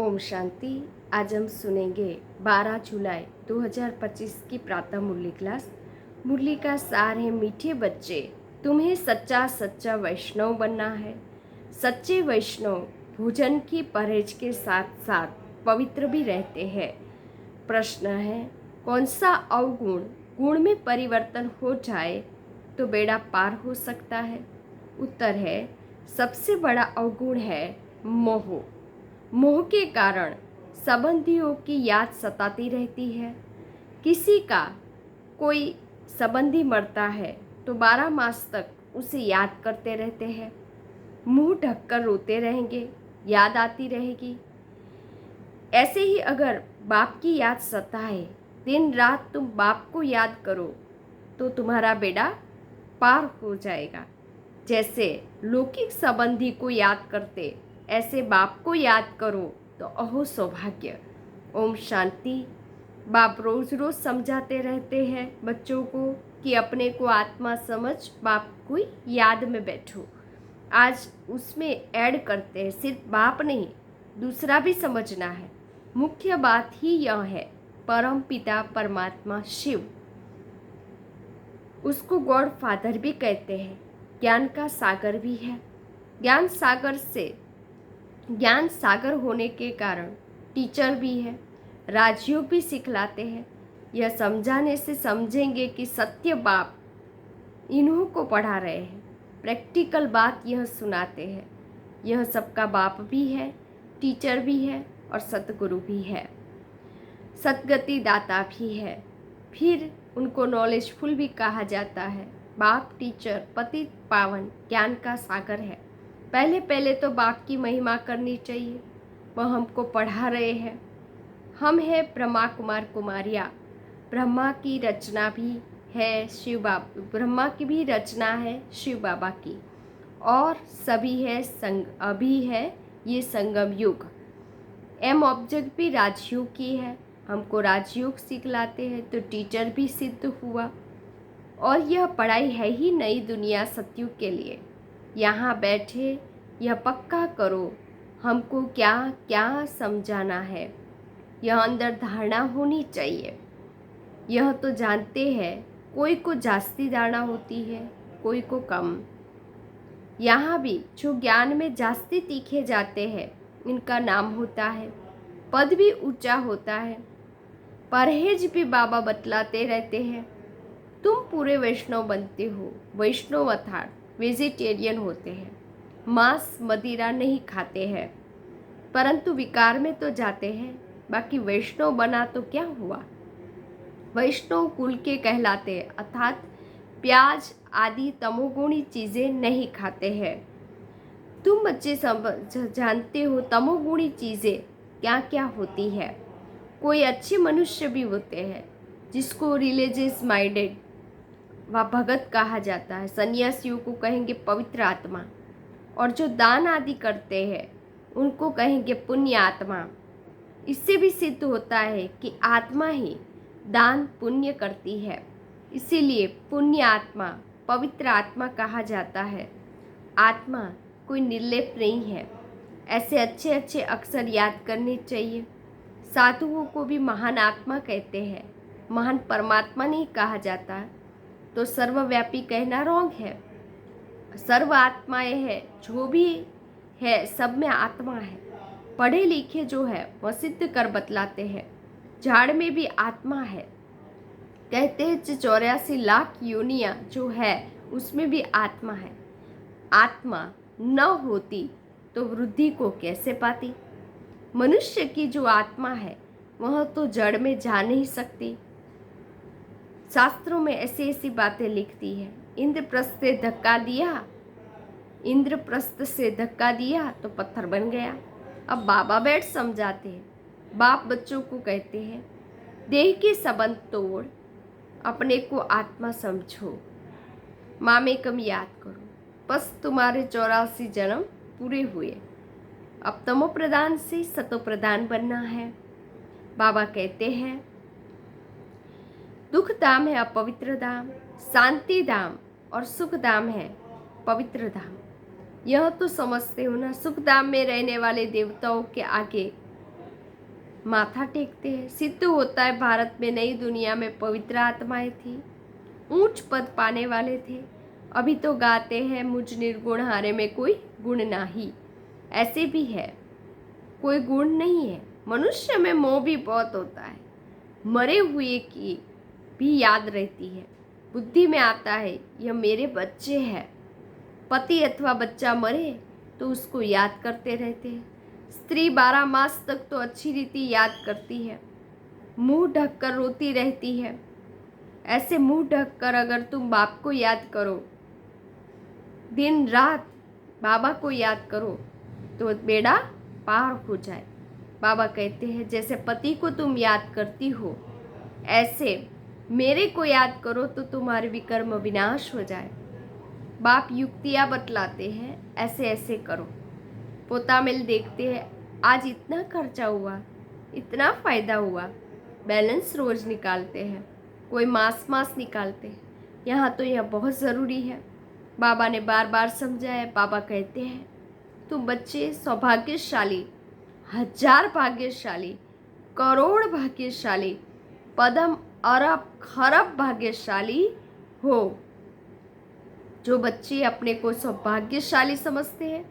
ओम शांति। आज हम सुनेंगे 12 जुलाई 2025 की प्रातः मुरली क्लास। मुरली का सार है, मीठे बच्चे तुम्हें सच्चा सच्चा वैष्णव बनना है। सच्चे वैष्णव भोजन की परहेज के साथ साथ पवित्र भी रहते हैं। प्रश्न है, कौन सा अवगुण गुण में परिवर्तन हो जाए तो बेड़ा पार हो सकता है? उत्तर है, सबसे बड़ा अवगुण है मोह। मोह के कारण संबंधियों की याद सताती रहती है। किसी का कोई संबंधी मरता है तो 12 मास तक उसे याद करते रहते हैं। मुंह ढककर रोते रहेंगे, याद आती रहेगी। ऐसे ही अगर बाप की याद सताए, दिन रात तुम बाप को याद करो तो तुम्हारा बेड़ा पार हो जाएगा। जैसे लौकिक संबंधी को याद करते, ऐसे बाप को याद करो तो अहो सौभाग्य। ओम शांति। बाप रोज रोज समझाते रहते हैं बच्चों को कि अपने को आत्मा समझ बाप को याद में बैठो। आज उसमें ऐड करते हैं, सिर्फ बाप नहीं दूसरा भी समझना है। मुख्य बात ही यह है, परम पिता परमात्मा शिव, उसको गॉड फादर भी कहते हैं, ज्ञान का सागर भी है। ज्ञान सागर होने के कारण टीचर भी है, राजयोग भी सिखलाते हैं। यह समझाने से समझेंगे कि सत्य बाप इन्हों को पढ़ा रहे हैं, प्रैक्टिकल बात यह सुनाते हैं। यह सबका बाप भी है, टीचर भी है और सतगुरु भी है, सतगति दाता भी है। फिर उनको नॉलेजफुल भी कहा जाता है। बाप टीचर पतित पावन ज्ञान का सागर है। पहले तो बाप की महिमा करनी चाहिए। वह हमको पढ़ा रहे हैं। हम हैं ब्रह्मा कुमार कुमारियाँ। ब्रह्मा की रचना भी है शिव बाबा, ब्रह्मा की भी रचना है शिव बाबा की, और सभी है संग, अभी है ये संगम युग। एम ऑब्जेक्ट भी राजयोग की है। हमको राजयोग सिखलाते हैं तो टीचर भी सिद्ध हुआ। और यह पढ़ाई है ही नई दुनिया सतयुग के लिए। यहाँ बैठे यह पक्का करो हमको क्या क्या समझाना है। यह अंदर धारणा होनी चाहिए। यह तो जानते हैं, कोई को जास्ती धारणा होती है, कोई को कम। यहाँ भी जो ज्ञान में जास्ती तीखे जाते हैं, इनका नाम होता है, पद भी ऊंचा होता है। परहेज भी बाबा बतलाते रहते हैं। तुम पूरे वैष्णव बनते हो। वैष्णव अर्थात वेजिटेरियन होते हैं, मांस मदिरा नहीं खाते हैं, परंतु विकार में तो जाते हैं। बाकी वैष्णव बना तो क्या हुआ? वैष्णव कुल के कहलाते हैं, अर्थात प्याज आदि तमोगुणी चीज़ें नहीं खाते हैं। तुम बच्चे जानते हो तमोगुणी चीज़ें क्या क्या होती है। कोई अच्छे मनुष्य भी होते हैं जिसको रिलीजियस माइंडेड व भगत कहा जाता है। सन्यासियों को कहेंगे पवित्र आत्मा, और जो दान आदि करते हैं उनको कहेंगे पुण्य आत्मा। इससे भी सिद्ध होता है कि आत्मा ही दान पुण्य करती है, इसीलिए पुण्य आत्मा पवित्र आत्मा कहा जाता है। आत्मा कोई निर्लेप नहीं है। ऐसे अच्छे अच्छे अक्षर याद करने चाहिए। साधुओं को भी महान आत्मा कहते हैं, महान परमात्मा नहीं कहा जाता। तो सर्वव्यापी कहना रॉन्ग है। सर्व आत्माएं है, जो भी है सब में आत्मा है। पढ़े लिखे जो है वह सिद्ध कर बतलाते हैं, झाड़ में भी आत्मा है। कहते हैं 84 लाख योनियाँ जो है उसमें भी आत्मा है। आत्मा न होती तो वृद्धि को कैसे पाती? मनुष्य की जो आत्मा है वह तो जड़ में जा नहीं सकती। शास्त्रों में ऐसी ऐसी बातें लिखती है। इंद्रप्रस्थ से धक्का दिया तो पत्थर बन गया। अब बाबा बैठ समझाते हैं। बाप बच्चों को कहते हैं, देह के संबंध तोड़, अपने को आत्मा समझो, मामेकम याद करो, बस तुम्हारे 84 जन्म पूरे हुए। अब तमो प्रधान से सतो प्रधान बनना है। बाबा कहते हैं, दुख धाम है अपवित्र धाम, शांति धाम और सुख धाम है पवित्र धाम। यह तो समझते हो ना। सुख धाम में रहने वाले देवताओं के आगे माथा टेकते हैं। सिद्ध होता है भारत में नई दुनिया में पवित्र आत्माएं थी, ऊंच पद पाने वाले थे। अभी तो गाते हैं मुझ निर्गुण हारे में कोई गुण नाही। ऐसे भी है, कोई गुण नहीं है। मनुष्य में मोह भी बहुत होता है, मरे हुए की भी याद रहती है। बुद्धि में आता है यह मेरे बच्चे हैं। पति अथवा बच्चा मरे तो उसको याद करते रहते हैं। स्त्री 12 मास तक तो अच्छी रीति याद करती है, मुंह ढककर रोती रहती है। ऐसे मुंह ढककर अगर तुम बाप को याद करो, दिन रात बाबा को याद करो, तो बेड़ा पार हो जाए। बाबा कहते हैं जैसे पति को तुम याद करती हो, ऐसे मेरे को याद करो तो तुम्हारे विकर्म विनाश हो जाए। बाप युक्तियाँ बतलाते हैं, ऐसे ऐसे करो। पोता मिल देखते हैं, आज इतना खर्चा हुआ, इतना फ़ायदा हुआ। बैलेंस रोज निकालते हैं, कोई मास निकालते हैं। यहाँ तो यह बहुत ज़रूरी है। बाबा ने बार बार समझाया। बाबा कहते हैं तुम बच्चे सौभाग्यशाली, 1000 भाग्यशाली, करोड़ भाग्यशाली, पदम अरब खरब भाग्यशाली हो। जो बच्चे अपने को सौभाग्यशाली समझते हैं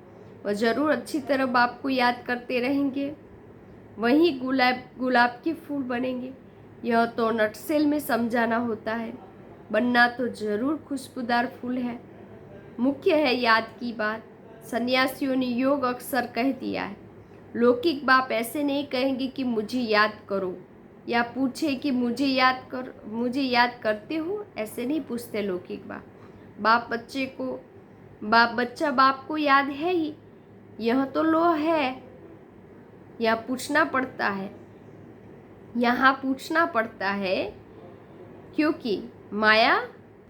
वह जरूर अच्छी तरह बाप को याद करते रहेंगे, वहीं गुलाब के फूल बनेंगे। यह तो नटसेल में समझाना होता है, बनना तो जरूर खुशबूदार फूल है। मुख्य है याद की बात। सन्यासियों ने योग अक्सर कह दिया है। लौकिक बाप ऐसे नहीं कहेंगे कि मुझे याद करो, या पूछे कि मुझे याद करते हो, ऐसे नहीं पूछते लौकिक बाप। बच्चा बाप को याद है ही, यह तो लो है। यह पूछना पड़ता है, यहाँ पूछना पड़ता है, क्योंकि माया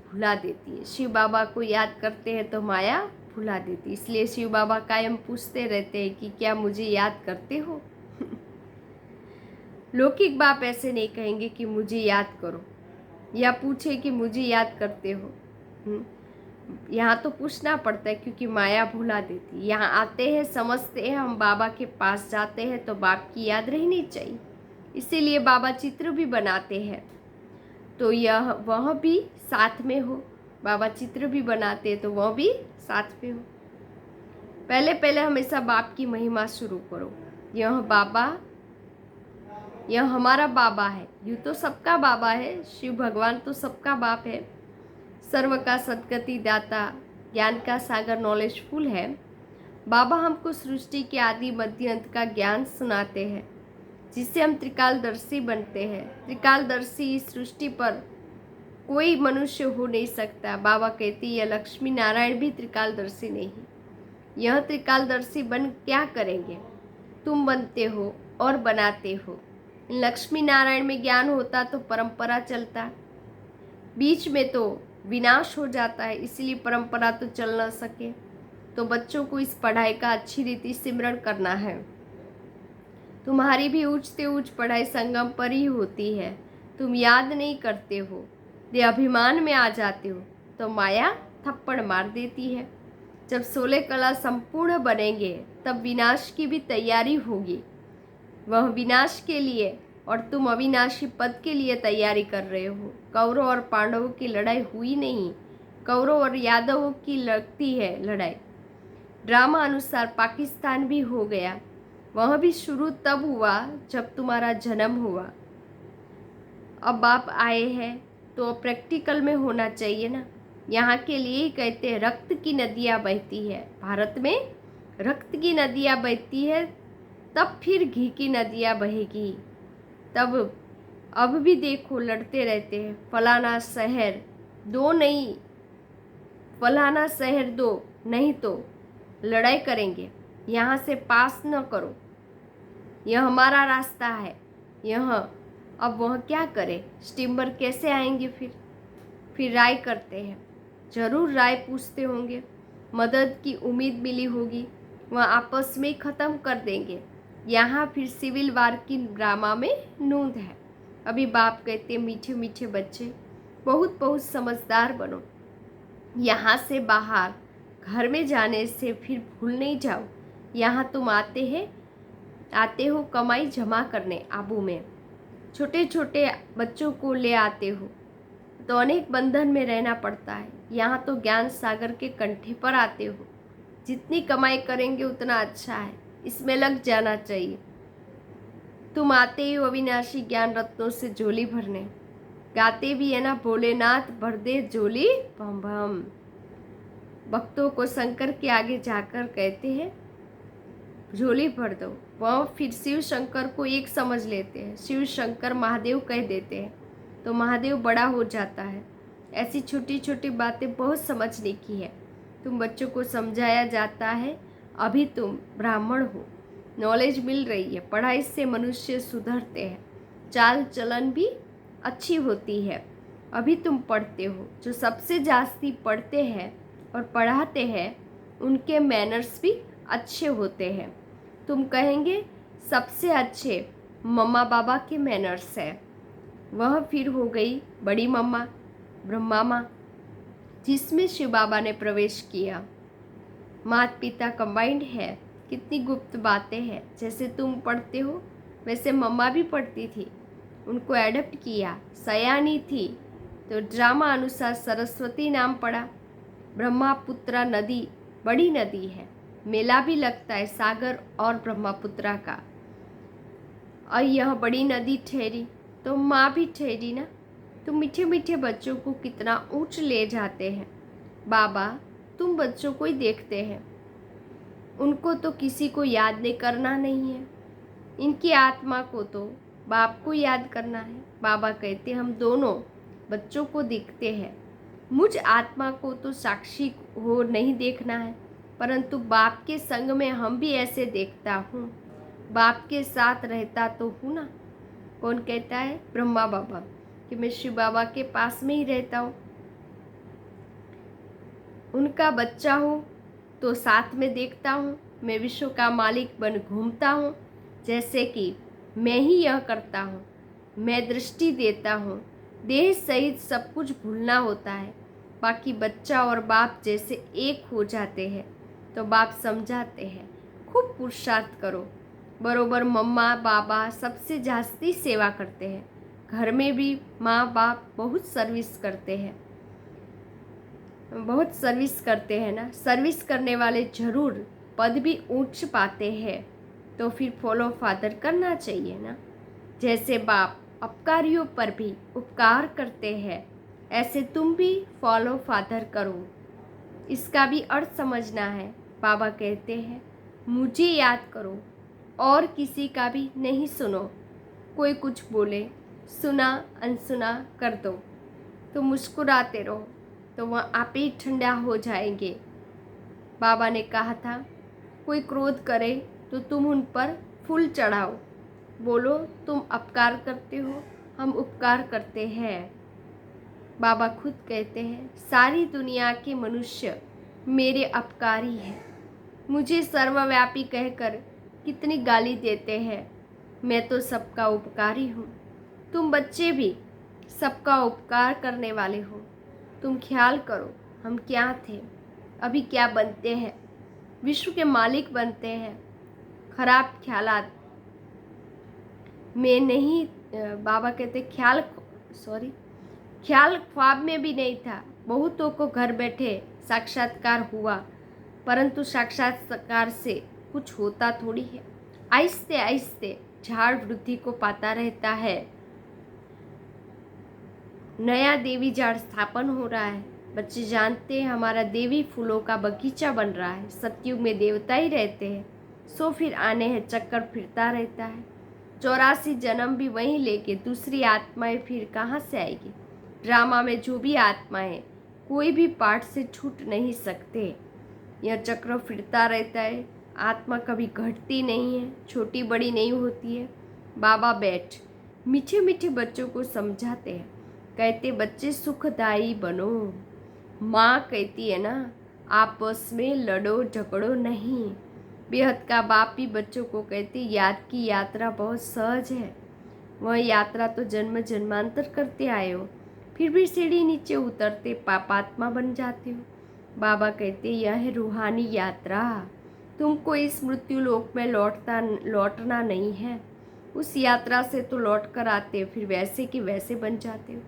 भुला देती है। शिव बाबा को याद करते हैं तो माया भुला देती है। इसलिए शिव बाबा कायम पूछते रहते हैं कि क्या मुझे याद करते हो। लौकिक बाप ऐसे नहीं कहेंगे कि मुझे याद करो, या पूछे कि मुझे याद करते हो। यहाँ तो पूछना पड़ता है, क्योंकि माया भुला देती है। यहाँ आते हैं, समझते हैं, हम बाबा के पास जाते हैं तो बाप की याद रहनी चाहिए। इसीलिए बाबा चित्र भी बनाते हैं, तो वह भी साथ में हो। बाबा चित्र भी बनाते हैं तो वह भी साथ में हो। पहले हमेशा बाप की महिमा शुरू करो। यह हमारा बाबा है। यूँ तो सबका बाबा है, शिव भगवान तो सबका बाप है। सर्व का सद्गति दाता, ज्ञान का सागर, नॉलेजफुल है। बाबा हमको सृष्टि के आदि मध्य अंत का ज्ञान सुनाते हैं, जिससे हम त्रिकालदर्शी बनते हैं। त्रिकालदर्शी इस सृष्टि पर कोई मनुष्य हो नहीं सकता। बाबा कहते हैं यह लक्ष्मी नारायण भी त्रिकालदर्शी नहीं। यह त्रिकालदर्शी बन क्या करेंगे? तुम बनते हो और बनाते हो। लक्ष्मी नारायण में ज्ञान होता तो परंपरा चलता, बीच में तो विनाश हो जाता है, इसलिए परंपरा तो चल ना सके। तो बच्चों को इस पढ़ाई का अच्छी रीति सिमरण करना है। तुम्हारी भी उच्च से उच्च पढ़ाई संगम पर ही होती है। तुम याद नहीं करते हो, दे अभिमान में आ जाते हो, तो माया थप्पड़ मार देती है। जब 16 कला संपूर्ण बनेंगे तब विनाश की भी तैयारी होगी। वह विनाश के लिए और तुम अविनाशी पद के लिए तैयारी कर रहे हो। कौरव और पांडवों की लड़ाई हुई नहीं, कौरव और यादवों की लगती है लड़ाई। ड्रामा अनुसार पाकिस्तान भी हो गया। वह भी शुरू तब हुआ जब तुम्हारा जन्म हुआ। अब बाप आए हैं तो प्रैक्टिकल में होना चाहिए ना। यहाँ के लिए ही कहते हैं रक्त की नदियाँ बहती है। भारत में रक्त की नदियाँ बहती है, तब फिर घी की नदियाँ बहेगी। तब अब भी देखो लड़ते रहते हैं, फलाना शहर दो नहीं, फलाना शहर दो, नहीं तो लड़ाई करेंगे। यहाँ से पास न करो, यह हमारा रास्ता है। यह अब वह क्या करे, स्टीमर कैसे आएंगे? फिर राय करते हैं, जरूर राय पूछते होंगे, मदद की उम्मीद मिली होगी, वह आपस में ख़त्म कर देंगे। यहाँ फिर सिविल वार की ड्रामा में नूंद है। अभी बाप कहते मीठे मीठे बच्चे, बहुत बहुत समझदार बनो। यहाँ से बाहर घर में जाने से फिर भूल नहीं जाओ। यहाँ तुम आते हैं आते हो कमाई जमा करने आबू में, छोटे छोटे बच्चों को ले आते हो तो अनेक बंधन में रहना पड़ता है। यहाँ तो ज्ञान सागर के कंठे पर आते हो, जितनी कमाई करेंगे उतना अच्छा है, इसमें लग जाना चाहिए। तुम आते ही हो अविनाशी ज्ञान रत्नों से झोली भरने, गाते भी है ना भोलेनाथ भर दे झोली भम भम। भक्तों को शंकर के आगे जाकर कहते हैं झोली भर दो, वह फिर शिव शंकर को एक समझ लेते हैं, शिव शंकर महादेव कह देते हैं तो महादेव बड़ा हो जाता है। ऐसी छोटी छोटी बातें बहुत समझने की है। तुम बच्चों को समझाया जाता है अभी तुम ब्राह्मण हो, नॉलेज मिल रही है, पढ़ाई से मनुष्य सुधरते हैं, चाल चलन भी अच्छी होती है। अभी तुम पढ़ते हो, जो सबसे जास्ती पढ़ते हैं और पढ़ाते हैं उनके मैनर्स भी अच्छे होते हैं। तुम कहेंगे सबसे अच्छे मम्मा बाबा के मैनर्स है। वह फिर हो गई बड़ी मम्मा ब्रह्मा माँ, जिसमें शिव बाबा ने प्रवेश किया। माता पिता कंबाइंड है, कितनी गुप्त बातें हैं। जैसे तुम पढ़ते हो वैसे मम्मा भी पढ़ती थी, उनको एडप्ट किया। सयानी थी तो ड्रामा अनुसार सरस्वती नाम पड़ा। ब्रह्मपुत्रा नदी बड़ी नदी है, मेला भी लगता है सागर और ब्रह्मपुत्रा का, और यह बड़ी नदी ठहरी तो माँ भी ठहरी ना। तुम मीठे मीठे बच्चों को कितना ऊंच ले जाते हैं। बाबा तुम बच्चों को ही देखते हैं, उनको तो किसी को याद नहीं करना नहीं है, इनकी आत्मा को तो बाप को याद करना है। बाबा कहते हम दोनों बच्चों को देखते हैं, मुझ आत्मा को तो साक्षी हो नहीं देखना है, परंतु बाप के संग में हम भी ऐसे देखता हूँ, बाप के साथ रहता तो हूँ ना। कौन कहता है? ब्रह्मा बाबा, कि मैं शिव बाबा के पास में ही रहता हूँ, उनका बच्चा हूँ तो साथ में देखता हूँ। मैं विश्व का मालिक बन घूमता हूँ, जैसे कि मैं ही यह करता हूँ, मैं दृष्टि देता हूँ। देह सहित सब कुछ भूलना होता है, बाकी बच्चा और बाप जैसे एक हो जाते हैं तो बाप समझाते हैं खूब पुरुषार्थ करो। बरोबर मम्मा बाबा सबसे जास्ती सेवा करते हैं, घर में भी माँ बाप बहुत सर्विस करते हैं, बहुत सर्विस करते हैं ना। सर्विस करने वाले जरूर पद भी ऊंच पाते हैं, तो फिर फॉलो फादर करना चाहिए ना। जैसे बाप अपकारियों पर भी उपकार करते हैं, ऐसे तुम भी फॉलो फादर करो। इसका भी अर्थ समझना है। बाबा कहते हैं मुझे याद करो और किसी का भी नहीं सुनो। कोई कुछ बोले सुना अनसुना कर दो तो मुस्कुराते रहो, तो वह आप ही ठंडा हो जाएंगे। बाबा ने कहा था कोई क्रोध करे तो तुम उन पर फूल चढ़ाओ, बोलो तुम अपकार करते हो, हम उपकार करते हैं। बाबा खुद कहते हैं सारी दुनिया के मनुष्य मेरे अपकारी हैं। मुझे सर्वव्यापी कहकर कितनी गाली देते हैं, मैं तो सबका उपकारी हूँ। तुम बच्चे भी सबका उपकार करने वाले हो। तुम ख्याल करो हम क्या थे, अभी क्या बनते हैं, विश्व के मालिक बनते हैं। खराब ख्यालात में नहीं, बाबा कहते ख्याल ख्वाब में भी नहीं था। बहुतों को घर बैठे साक्षात्कार हुआ, परंतु साक्षात्कार से कुछ होता थोड़ी है। आहिस्ते आहिस्ते झाड़ वृद्धि को पाता रहता है। नया देवी झाड़ स्थापन हो रहा है। बच्चे जानते हैं हमारा देवी फूलों का बगीचा बन रहा है। सतयुग में देवता ही रहते हैं, सो फिर आने हैं, चक्कर फिरता रहता है। 84 जन्म भी वहीं लेके दूसरी आत्माएं फिर कहाँ से आएगी। ड्रामा में जो भी आत्माएं कोई भी पार्ट से छूट नहीं सकते, यह चक्र फिरता रहता है। आत्मा कभी घटती नहीं है, छोटी बड़ी नहीं होती है। बाबा बैठ मीठे मीठे बच्चों को समझाते हैं, कहते बच्चे सुखदायी बनो। माँ कहती है ना आपस में लड़ो झगड़ो नहीं। बेहद का बाप भी बच्चों को कहते याद की यात्रा बहुत सहज है, वह यात्रा तो जन्म जन्मांतर करते आए हो, फिर भी सीढ़ी नीचे उतरते पापात्मा बन जाते हो। बाबा कहते यह है रूहानी यात्रा, तुमको इस मृत्यु लोक में लौटना नहीं है। उस यात्रा से तो लौट कर आते फिर वैसे कि वैसे बन जाते हो।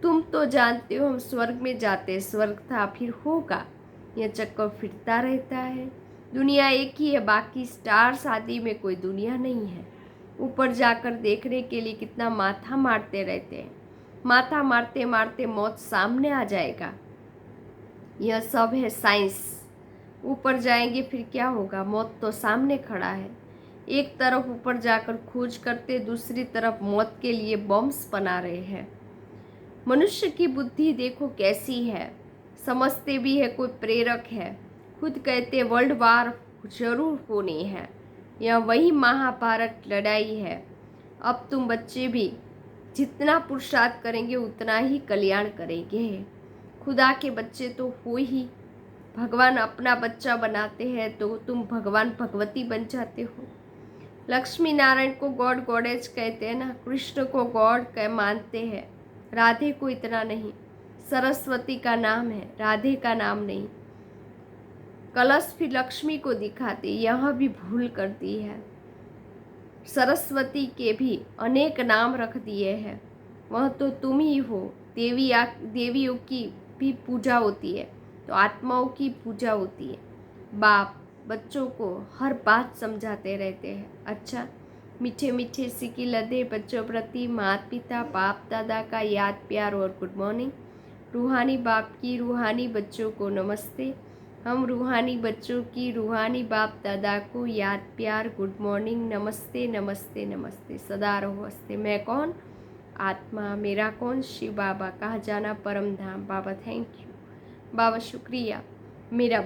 तुम तो जानते हो हम स्वर्ग में जाते, स्वर्ग था फिर होगा, यह चक्कर फिरता रहता है। दुनिया एक ही है, बाकी स्टार्स आदि में कोई दुनिया नहीं है। ऊपर जाकर देखने के लिए कितना माथा मारते रहते हैं, माथा मारते मारते मौत सामने आ जाएगा। यह सब है साइंस। ऊपर जाएंगे फिर क्या होगा, मौत तो सामने खड़ा है। एक तरफ ऊपर जाकर खोज करते, दूसरी तरफ मौत के लिए बॉम्ब्स बना रहे हैं। मनुष्य की बुद्धि देखो कैसी है, समझते भी है कोई प्रेरक है, खुद कहते वर्ल्ड वार जरूर होनी है। यह वही महाभारत लड़ाई है। अब तुम बच्चे भी जितना पुरुषार्थ करेंगे उतना ही कल्याण करेंगे। खुदा के बच्चे तो हो ही, भगवान अपना बच्चा बनाते हैं तो तुम भगवान भगवती बन जाते हो। लक्ष्मी नारायण को गॉड गॉडेज कहते हैं ना, कृष्ण को गॉड कह मानते हैं, राधे को इतना नहीं। सरस्वती का नाम है, राधे का नाम नहीं। कलश फिर लक्ष्मी को दिखाते, यह भी भूल कर दी है। सरस्वती के भी अनेक नाम रख दिए हैं, वह तो तुम ही हो। देवियों की भी पूजा होती है तो आत्माओं की पूजा होती है। बाप बच्चों को हर बात समझाते रहते हैं। अच्छा, मीठे मीठे सिक्की लदे बच्चों प्रति माता पिता बाप दादा का याद प्यार और गुड मॉर्निंग। रूहानी बाप की रूहानी बच्चों को नमस्ते। हम रूहानी बच्चों की रूहानी बाप दादा को याद प्यार गुड मॉर्निंग, नमस्ते नमस्ते नमस्ते। सदा रहो हंसते। मैं कौन? आत्मा। मेरा कौन? शिव बाबा। कहा जाना परम धाम। बाबा थैंक यू, बाबा शुक्रिया, मेरा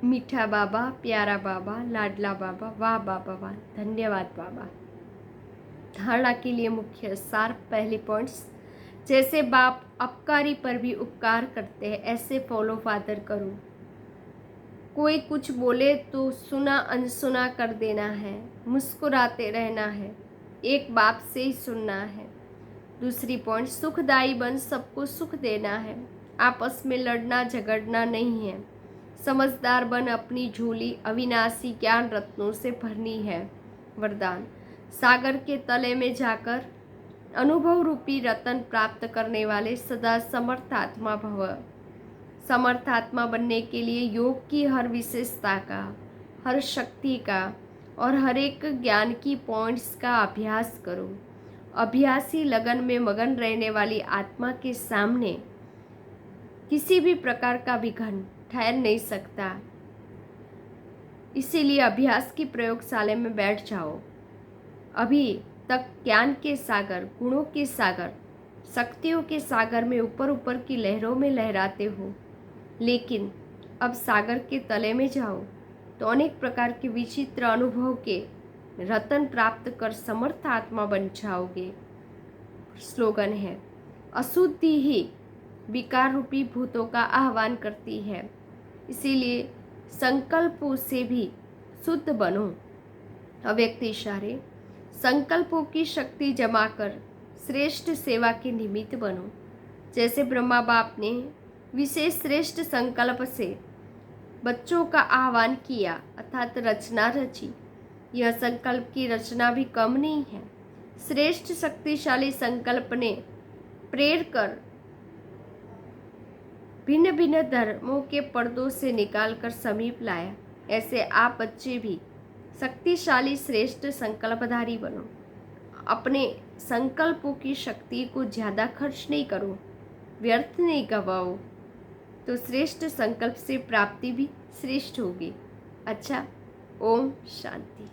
मीठा बाबा, प्यारा बाबा, लाडला बाबा, वाह बाबा वाह, धन्यवाद बाबा। धारणा के लिए मुख्य सार, पहले पॉइंट्स, जैसे बाप अपकारी पर भी उपकार करते हैं ऐसे फॉलो फादर करो। कोई कुछ बोले तो सुना अनसुना कर देना है, मुस्कुराते रहना है, एक बाप से ही सुनना है। दूसरी पॉइंट, सुखदायी बन सबको सुख देना है, आपस में लड़ना झगड़ना नहीं है। समझदार बन अपनी झोली अविनाशी ज्ञान रत्नों से भरनी है। वरदान, सागर के तले में जाकर अनुभव रूपी रतन प्राप्त करने वाले सदा समर्थ आत्मा भव। समर्थ आत्मा बनने के लिए योग की हर विशेषता का, हर शक्ति का और हर एक ज्ञान की पॉइंट्स का अभ्यास करो। अभ्यासी लगन में मगन रहने वाली आत्मा के सामने किसी भी प्रकार का विघ्न ठहर नहीं सकता। इसीलिए अभ्यास की प्रयोगशाला में बैठ जाओ। अभी तक ज्ञान के सागर, गुणों के सागर, शक्तियों के सागर में ऊपर ऊपर की लहरों में लहराते हो, लेकिन अब सागर के तले में जाओ तो अनेक प्रकार के विचित्र अनुभव के रतन प्राप्त कर समर्थ आत्मा बन जाओगे। स्लोगन है, अशुद्धि ही विकार रूपी भूतों का आह्वान करती है, इसीलिए संकल्पों से भी शुद्ध बनो। अव्यक्त इशारे, संकल्पों की शक्ति जमा कर श्रेष्ठ सेवा के निमित्त बनो। जैसे ब्रह्मा बाप ने विशेष श्रेष्ठ संकल्प से बच्चों का आह्वान किया अर्थात रचना रची, यह संकल्प की रचना भी कम नहीं है। श्रेष्ठ शक्तिशाली संकल्प ने प्रेर कर भिन्न भिन्न धर्मों के पर्दों से निकालकर समीप लाया। ऐसे आप बच्चे भी शक्तिशाली श्रेष्ठ संकल्पधारी बनो। अपने संकल्पों की शक्ति को ज़्यादा खर्च नहीं करो, व्यर्थ नहीं गवाओ, तो श्रेष्ठ संकल्प से प्राप्ति भी श्रेष्ठ होगी। अच्छा, ओम शांति।